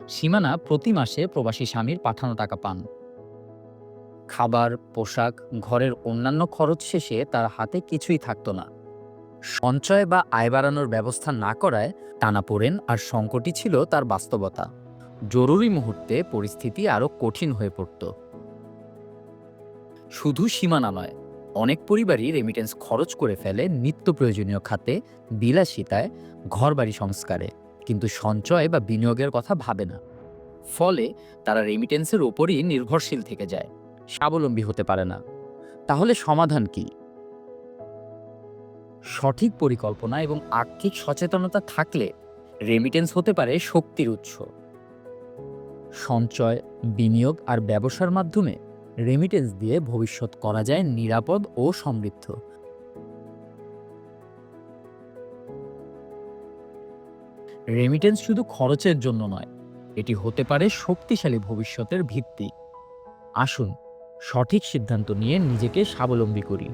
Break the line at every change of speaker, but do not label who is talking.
সীমানা প্রতি মাসে প্রবাসী স্বামীর পাঠানো টাকা পান। খাবার, পোশাক, ঘরের অন্যান্য খরচ শেষে তার হাতে কিছুই থাকতো না। সঞ্চয় বা আয় বাড়ানোর ব্যবস্থা না করায় টানাপোড়েন আর সংকটই ছিল তার বাস্তবতা। জরুরি মুহূর্তে পরিস্থিতি আরও কঠিন হয়ে পড়ত। শুধু সীমানা নয়, অনেক পরিবারই রেমিটেন্স খরচ করে ফেলে নিত্য প্রয়োজনীয় খাতে, বিলাসিতায়, ঘরবাড়ি সংস্কারে, কিন্তু সঞ্চয় বা বিনিয়োগের কথা ভাবে না। ফলে তারা রেমিটেন্সের ওপরই নির্ভরশীল থেকে যায়, স্বাবলম্বী হতে পারে না। তাহলে সমাধান কি? সঠিক পরিকল্পনা এবং আর্থিক সচেতনতা থাকলে রেমিটেন্স হতে পারে শক্তির উৎস। সঞ্চয়, বিনিয়োগ আর ব্যবসার মাধ্যমে রেমিটেন্স দিয়ে ভবিষ্যৎ করা যায় নিরাপদ ও সমৃদ্ধ। রেমিটেন্স শুধু খরচের জন্য নয়, এটি হতে পারে শক্তিশালী ভবিষ্যতের ভিত্তি। আসুন সঠিক সিদ্ধান্ত নিয়ে নিজেকে স্বাবলম্বী করি।